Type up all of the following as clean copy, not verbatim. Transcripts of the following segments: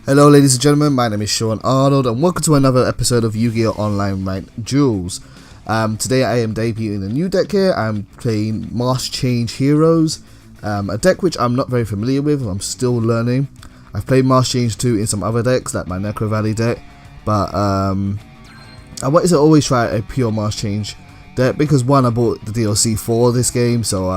Hello ladies and gentlemen, my name is Sean Arnold and welcome to another episode of Yu-Gi-Oh! Online Ranked Duels. Today I am debuting a new deck here. I'm playing Mask Change Heroes, a deck which I'm not very familiar with. I'm still learning. I've played Mask Change 2 in some other decks like my Necro Valley deck, but I wanted to always try a pure Mask Change deck because one, I bought the DLC for this game, so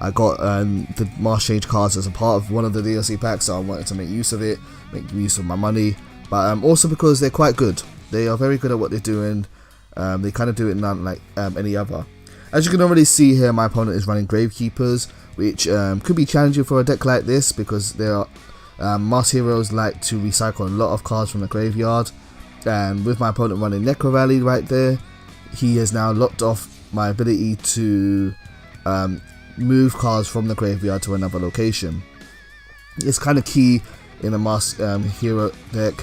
I got the Mask Change cards as a part of one of the DLC packs, so I wanted to make use of it, make use of my money, but also because they're quite good. They are very good at what they're doing. They kind of do it not like any other. As you can already see here, my opponent is running Gravekeepers, which could be challenging for a deck like this because there are Mask Heroes like to recycle a lot of cards from the graveyard, and with my opponent running Necro Valley right there, he has now locked off my ability to move cards from the graveyard to another location. It's kind of key in a Mask Hero deck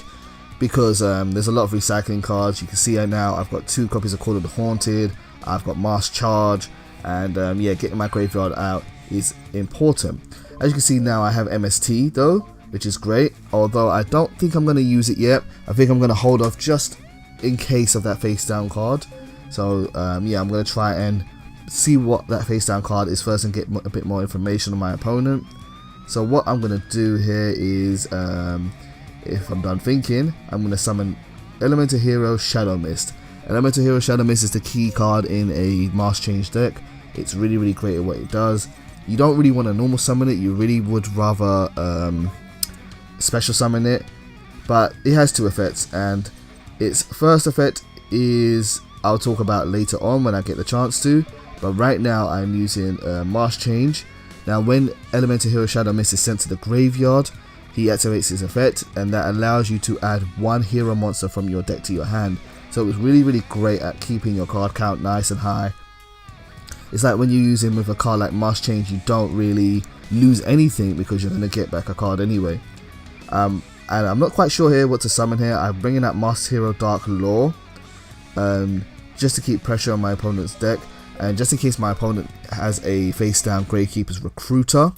because there's a lot of recycling cards. You can see now I've got 2 copies of Call of the Haunted, I've got Mask Charge, and yeah, getting my graveyard out is important. As you can see now I have MST though, which is great, although I don't think I'm going to use it yet. I think I'm going to hold off just in case of that face down card. So yeah, I'm going to try and see what that face down card is first and get a bit more information on my opponent. So what I'm going to do here is, if I'm done thinking, I'm going to summon Elemental Hero Shadow Mist. Elemental Hero Shadow Mist is the key card in a Mask Change deck. It's really great at what it does. You don't really want to normal summon it, you really would rather special summon it, but it has 2 effects, and its first effect is I'll talk about later on when I get the chance to. But right now I'm using Mask Change. Now when Elemental Hero Shadow Mist is sent to the graveyard, he activates his effect, and that allows you to add 1 hero monster from your deck to your hand. So it was really great at keeping your card count nice and high. It's like when you use him with a card like Mask Change, you don't really lose anything because you're going to get back a card anyway. And I'm not quite sure here what to summon here. I'm bringing out Mask Hero Dark Law just to keep pressure on my opponent's deck. And just in case my opponent has a face down Gravekeeper's Recruiter,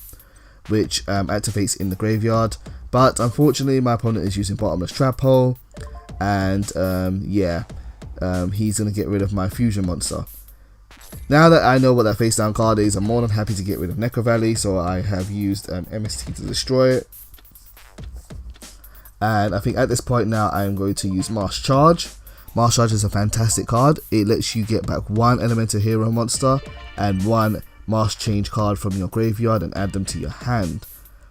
which activates in the graveyard, but unfortunately my opponent is using Bottomless Trap Hole, and yeah, he's going to get rid of my fusion monster. Now that I know what that face down card is, I'm more than happy to get rid of Necro Valley, so I have used MST to destroy it. And I think at this point now I am going to use Mask Charge. Mask Charge is a fantastic card. It lets you get back 1 Elemental Hero monster and 1 Mask Change card from your graveyard and add them to your hand.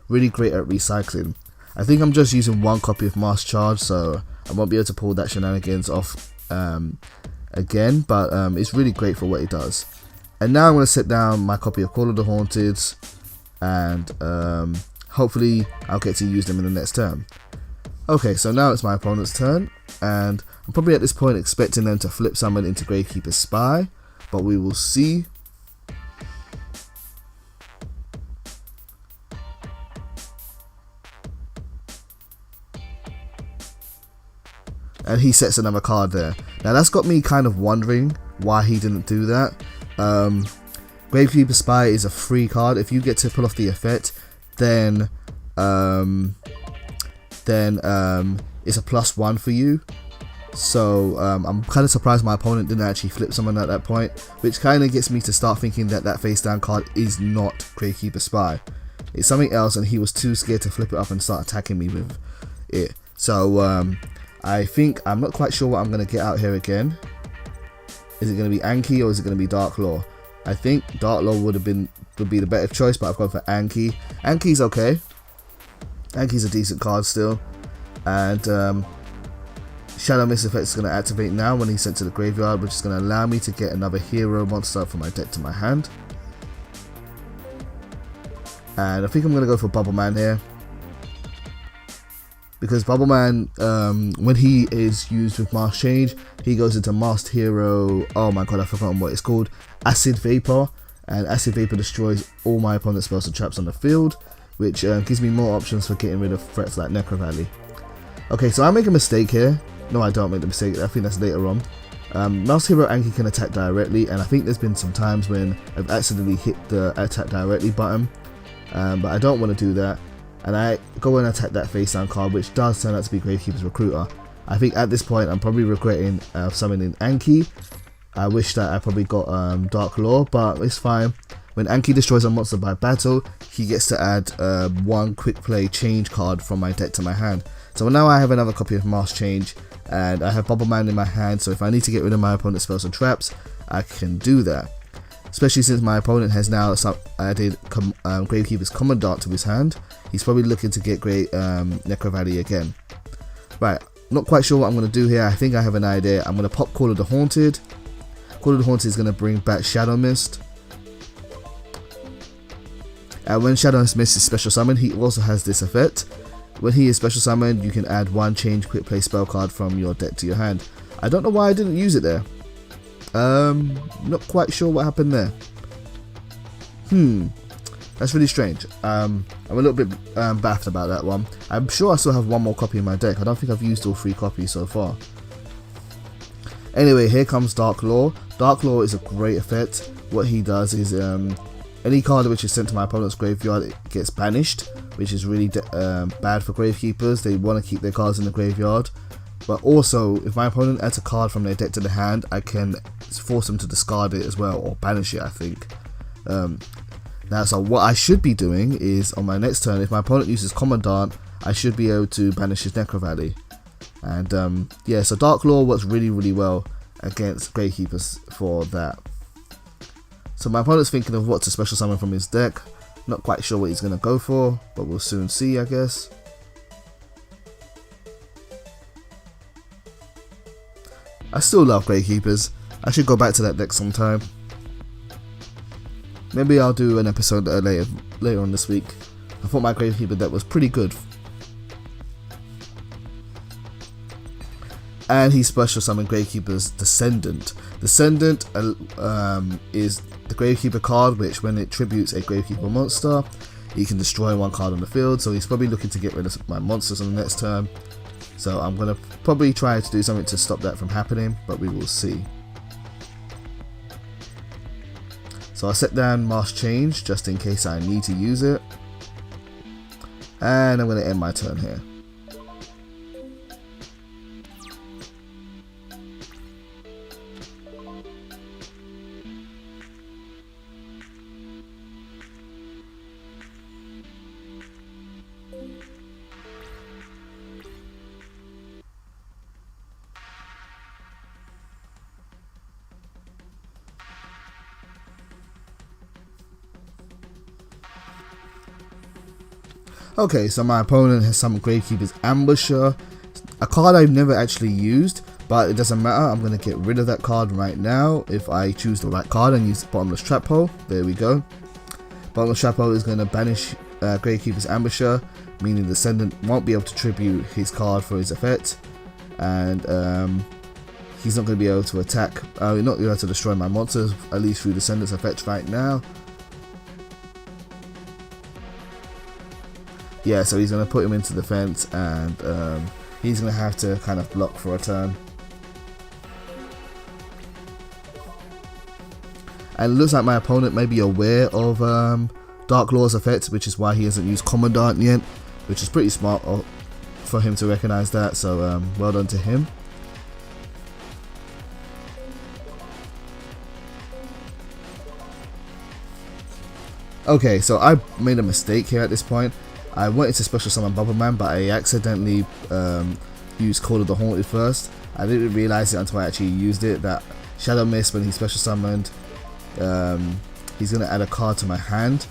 Really great at recycling. I think I'm just using 1 copy of Mask Charge, so I won't be able to pull that shenanigans off again, but it's really great for what it does. And now I'm going to set down my copy of Call of the Haunted, and hopefully I'll get to use them in the next turn. Okay, so now it's my opponent's turn, and I'm probably at this point expecting them to flip summon into Gravekeeper's Spy, but we will see. And he sets another card there. Now that's got me kind of wondering why he didn't do that. Gravekeeper's Spy is a free card. If you get to pull off the effect, then it's a +1 for you. So I'm kind of surprised my opponent didn't actually flip someone at that point, which kind of gets me to start thinking that that face down card is not Gravekeeper Spy. It's something else, and he was too scared to flip it up and start attacking me with it. So I think I'm not quite sure what I'm going to get out here again. Is it going to be Anki or is it going to be Dark Law? I think Dark Law would be the better choice, but I've gone for Anki. Anki's okay. Anki's a decent card still, and Shadow Mist effect is going to activate now when he's sent to the graveyard, which is going to allow me to get another hero monster from my deck to my hand. And I think I'm going to go for Bubble Man here, because Bubble Man, when he is used with Mask Change, he goes into Masked Hero, oh my god, I've forgotten what it's called, Acid Vapor, and Acid Vapor destroys all my opponent's spells and traps on the field, which gives me more options for getting rid of threats like Necro Valley. Okay, so I make a mistake here. No, I don't make the mistake, I think that's later on. Masked Hero Anki can attack directly, and I think there's been some times when I've accidentally hit the attack directly button, but I don't want to do that. and I go and attack that face down card, which does turn out to be Gravekeeper's Recruiter. I think at this point I'm probably regretting summoning Anki. I wish that I probably got Dark Law, but it's fine. When Anki destroys a monster by battle, he gets to add one quick play change card from my deck to my hand. So now I have another copy of Mask Change, and I have Bubble Man in my hand, so if I need to get rid of my opponent's spells and traps, I can do that. Especially since my opponent has now added Gravekeeper's Commandant to his hand. He's probably looking to get great Necro Valley again. Right, not quite sure what I'm going to do here. I think I have an idea. I'm going to pop Call of the Haunted. Call of the Haunted is going to bring back Shadow Mist. And when Shadow Mist is special summoned, he also has this effect. When he is special summoned, you can add one change quick play spell card from your deck to your hand. I don't know why I didn't use it there. Not quite sure what happened there. That's really strange. I'm a little bit baffled about that one. I'm sure I still have one more copy in my deck. I don't think I've used all 3 copies so far. Anyway, here comes Dark Law. Dark Law is a great effect. What he does is any card which is sent to my opponent's graveyard, it gets banished, which is really bad for Gravekeepers. They want to keep their cards in the graveyard. But also, if my opponent adds a card from their deck to the hand, I can force them to discard it as well, or banish it, I think. Now, so what I should be doing is, on my next turn, if my opponent uses Commandant, I should be able to banish his Necro Valley. And yeah, so Dark Law works really, really well against Gravekeepers for that. So my opponent's thinking of what to special summon from his deck. Not quite sure what he's going to go for, but we'll soon see, I guess. I still love Gravekeepers. I should go back to that deck sometime. Maybe I'll do an episode later on this week. I thought my Gravekeeper deck was pretty good. And he special summoned Gravekeeper's Descendant. Descendant is the Gravekeeper card, which when it tributes a Gravekeeper monster, he can destroy one card on the field. So he's probably looking to get rid of my monsters on the next turn. So I'm going to probably try to do something to stop that from happening, but we will see. So I'll set down Mask Change just in case I need to use it. And I'm going to end my turn here. Okay, so my opponent has summoned Gravekeeper's Ambusher, a card I've never actually used, but it doesn't matter. I'm going to get rid of that card right now if I choose the right card and use Bottomless Trap Hole. There we go. Bottomless Trap Hole is going to banish Gravekeeper's Ambusher, meaning the Descendant won't be able to tribute his card for his effect, and he's not going to be able to attack, not going to be able to destroy my monsters, at least through Descendant's effects right now. Yeah, so he's going to put him into defense, and he's going to have to kind of block for a turn. And it looks like my opponent may be aware of Dark Law's effect, which is why he hasn't used Commandant yet, which is pretty smart for him to recognize that, so well done to him. Okay, so I made a mistake here at this point. I wanted to special summon Bubble Man, but I accidentally used Call of the Haunted first. I didn't realize it until I actually used it, that Shadow Mist, when he special summoned, he's going to add a card to my hand.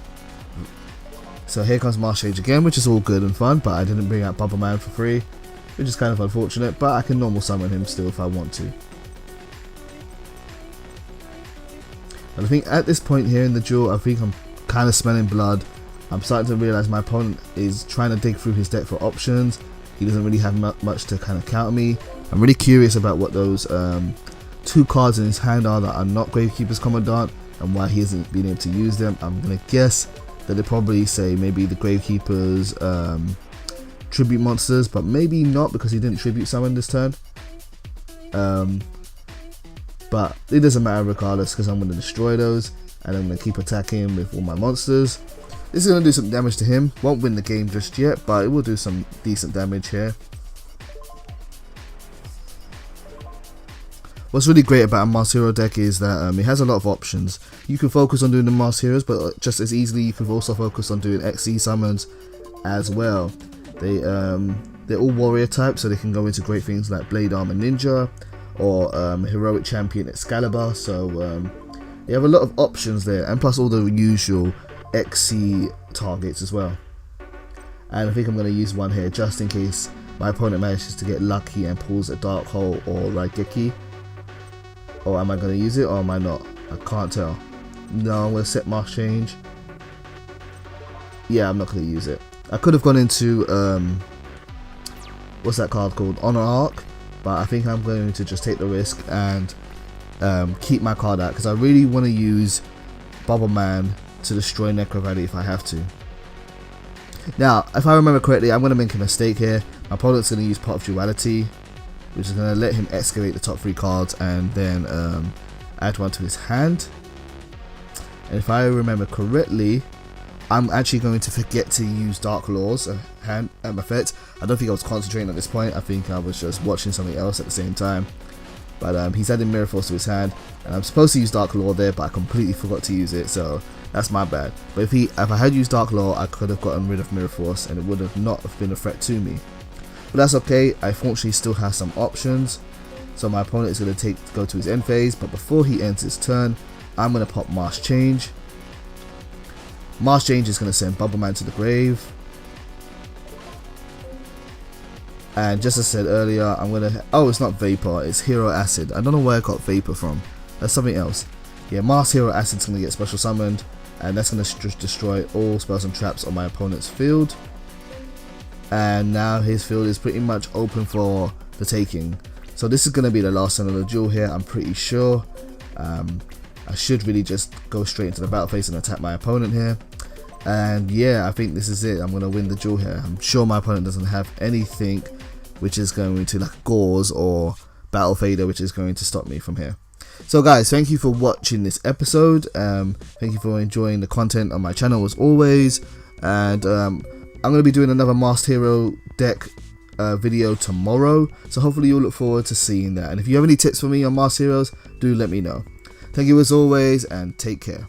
So here comes Mask Change again, which is all good and fun, but I didn't bring out Bubble Man for free, which is kind of unfortunate, but I can normal summon him still if I want to. And I think at this point here in the duel, I think I'm kind of smelling blood. I'm starting to realize my opponent is trying to dig through his deck for options. He doesn't really have much to kind of counter me. I'm really curious about what those 2 cards in his hand are that are not Gravekeeper's Commandant, and why he hasn't been able to use them. I'm going to guess that they probably say maybe the Gravekeeper's tribute monsters, but maybe not, because he didn't tribute summon this turn. But it doesn't matter regardless, because I'm going to destroy those, and I'm going to keep attacking with all my monsters. This is going to do some damage to him. Won't win the game just yet, but it will do some decent damage here. What's really great about a Masked Hero deck is that it has a lot of options. You can focus on doing the Masked Heroes, but just as easily you can also focus on doing XC summons as well. They're all warrior types, so they can go into great things like Blade Armor Ninja or Heroic Champion Excalibur. So you have a lot of options there, and plus all the usual XC targets as well. And I think I'm going to use one here just in case my opponent manages to get lucky and pulls a Dark Hole or Raigeki. Or am I going to use it or am I not? I can't tell. No, I'm going to set Mask Change. Yeah, I'm not going to use it. I could have gone into what's that card called? Honor Arc, but I think I'm going to just take the risk and keep my card out because I really want to use Bubble Man to destroy Necro Valley if I have to. Now, if I remember correctly, I'm going to make a mistake here. My opponent's going to use Pot of Duality, which is going to let him excavate the top 3 cards and then add one to his hand. And if I remember correctly, I'm actually going to forget to use Dark Laws hand effect. I don't think I was concentrating at this point. I think I was just watching something else at the same time. But he's adding Mirror Force to his hand, and I'm supposed to use Dark Law there, but I completely forgot to use it, so that's my bad. But if I had used Dark Law, I could have gotten rid of Mirror Force, and it would have not have been a threat to me. But that's okay. I fortunately still have some options. So my opponent is going to go to his end phase, but before he ends his turn, I'm going to pop Mask Change. Mask Change is going to send Bubble Man to the grave. And just as I said earlier, I'm going to... Oh, it's not Vapor, it's Hero Acid. I don't know where I got Vapor from. That's something else. Yeah, Masked Hero Acid is going to get special summoned, and that's going to destroy all spells and traps on my opponent's field. And now his field is pretty much open for the taking. So this is going to be the last turn of the duel here, I'm pretty sure. I should really just go straight into the battle phase and attack my opponent here. And yeah, I think this is it. I'm going to win the duel here. I'm sure my opponent doesn't have anything which is going to, like, Gauze or Battle Fader, which is going to stop me from here. So guys, thank you for watching this episode. Thank you for enjoying the content on my channel as always. And I'm going to be doing another Masked Hero deck video tomorrow. So hopefully you'll look forward to seeing that. And if you have any tips for me on Masked Heroes, do let me know. Thank you as always, and take care.